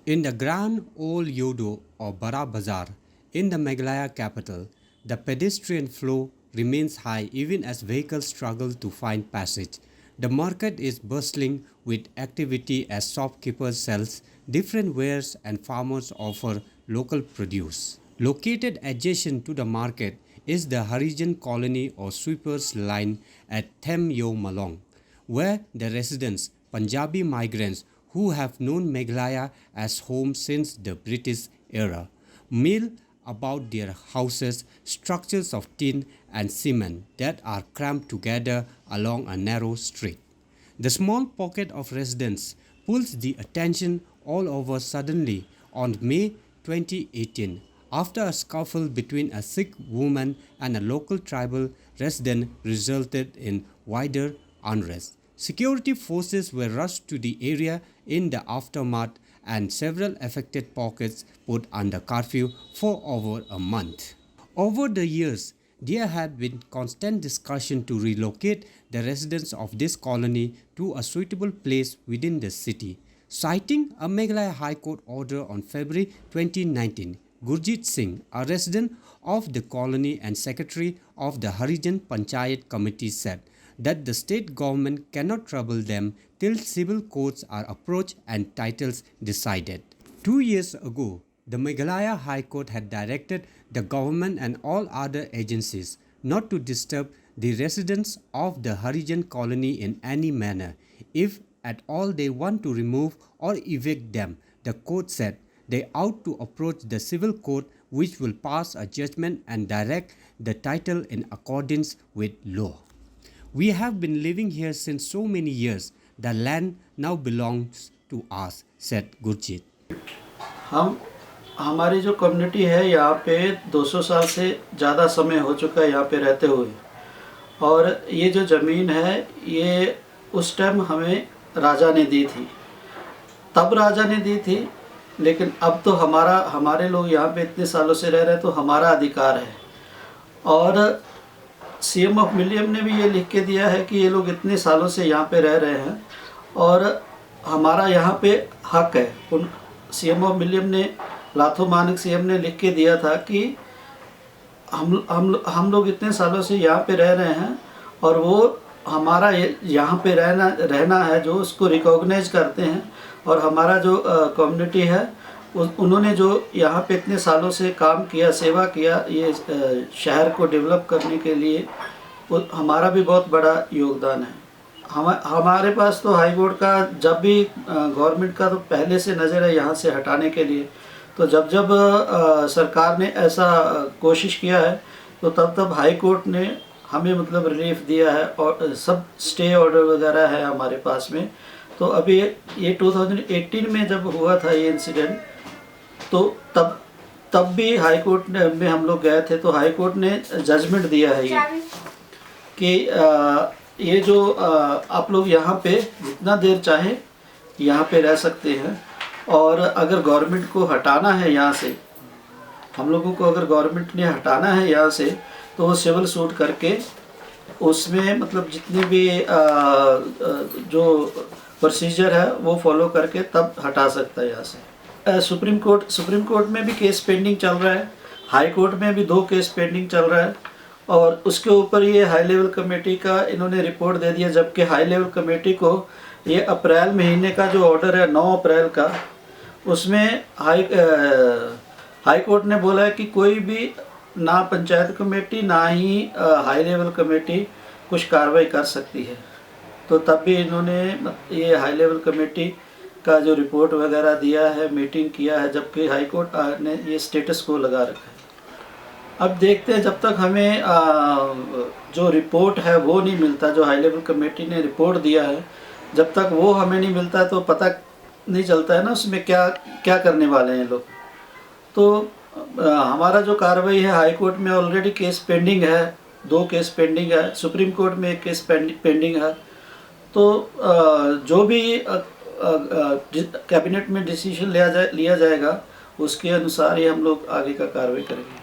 In the Grand Old Yodo or Bara Bazar, in the Meghalaya capital, the pedestrian flow remains high even as vehicles struggle to find passage. The market is bustling with activity as shopkeepers sell different wares and farmers offer local produce. Located adjacent to the market is the Harijan colony or sweepers line at Them Yo Malong, where the residents, Punjabi migrants who have known Meghalaya as home since the British era, mill about their houses, structures of tin and cement that are cramped together along a narrow street. The small pocket of residents pulls the attention all over suddenly on May 2018 after a scuffle between a Sikh woman and a local tribal resident resulted in wider unrest. Security forces were rushed to the area in the aftermath and several affected pockets put under curfew for over a month. Over the years, there had been constant discussion to relocate the residents of this colony to a suitable place within the city. Citing a Meghalaya High Court order on February 2019, Gurjit Singh, a resident of the colony and secretary of the Harijan Panchayat Committee, said that the state government cannot trouble them till civil courts are approached and titles decided. 2 years ago, the Meghalaya High Court had directed the government and all other agencies not to disturb the residents of the Harijan colony in any manner. If at all they want to remove or evict them, the court said they ought to approach the civil court, which will pass a judgment and direct the title in accordance with law. We have been living here since so many years. The land now belongs to us, said Gurjit. हमारी जो community है यहाँ पे 200 साल से ज़्यादा समय हो चुका है यहाँ पे रहते हुए, और ये जो ज़मीन है ये उस टाइम हमें राजा ने दी थी, तब राजा ने दी थी, लेकिन अब तो हमारे लोग यहाँ पे इतने सालों से रह रहे हैं तो हमारा अधिकार है। और सीएम ऑफ मिलियम ने भी ये लिख के दिया है कि ये लोग इतने सालों से यहाँ पे रह रहे हैं और हमारा यहाँ पे हक है। उन सीएम ऑफ मिलियम ने, लाथो मानक सीएम ने लिख के दिया था कि हम लोग इतने सालों से यहाँ पे रह रहे हैं और वो हमारा यहाँ पे रहना है जो उसको रिकॉग्नाइज करते हैं। और हमारा जो कम्युनिटी है उन्होंने जो यहाँ पे इतने सालों से काम किया, सेवा किया, ये शहर को डेवलप करने के लिए हमारा भी बहुत बड़ा योगदान है। हमारे पास तो हाई कोर्ट का जब भी गवर्नमेंट का तो पहले से नज़र है यहाँ से हटाने के लिए, तो जब सरकार ने ऐसा कोशिश किया है तो तब हाई कोर्ट ने हमें मतलब रिलीफ दिया है और सब स्टे ऑर्डर वगैरह है हमारे पास में। तो अभी ये 2018 में जब हुआ था ये इंसिडेंट, तो तब भी हाई कोर्ट में हम लोग गए थे, तो हाई कोर्ट ने जजमेंट दिया है ये कि ये जो आप लोग यहाँ पे जितना देर चाहे यहाँ पे रह सकते हैं, और अगर गवर्नमेंट को हटाना है यहाँ से, हम लोगों को अगर गवर्नमेंट ने हटाना है यहाँ से, तो वो सिविल सूट करके उसमें मतलब जितने भी जो प्रोसीजर है वो फॉलो करके तब हटा सकता है यहाँ से। सुप्रीम कोर्ट में भी केस पेंडिंग चल रहा है, हाई कोर्ट में भी 2 केस पेंडिंग चल रहा है, और उसके ऊपर ये हाई लेवल कमेटी का इन्होंने रिपोर्ट दे दिया, जबकि हाई लेवल कमेटी को ये अप्रैल महीने का जो ऑर्डर है 9 अप्रैल का, उसमें हाई कोर्ट ने बोला है कि कोई भी ना पंचायत कमेटी ना ही हाई लेवल कमेटी कुछ कार्रवाई कर सकती है। तो तब भी इन्होंने ये हाई लेवल कमेटी का जो रिपोर्ट वगैरह दिया है, मीटिंग किया है, जबकि हाई कोर्ट ने ये स्टेटस को लगा रखा है। अब देखते हैं, जब तक हमें जो रिपोर्ट है वो नहीं मिलता, जो हाई लेवल कमेटी ने रिपोर्ट दिया है, जब तक वो हमें नहीं मिलता तो पता नहीं चलता है ना उसमें क्या करने वाले हैं लोग। तो हमारा जो कार्रवाई है, हाई कोर्ट में ऑलरेडी केस पेंडिंग है, 2 केस पेंडिंग है, सुप्रीम कोर्ट में 1 केस पेंडिंग है। तो जो भी कैबिनेट में डिसीजन लिया जाएगा उसके अनुसार ही हम लोग आगे का कार्रवाई करेंगे।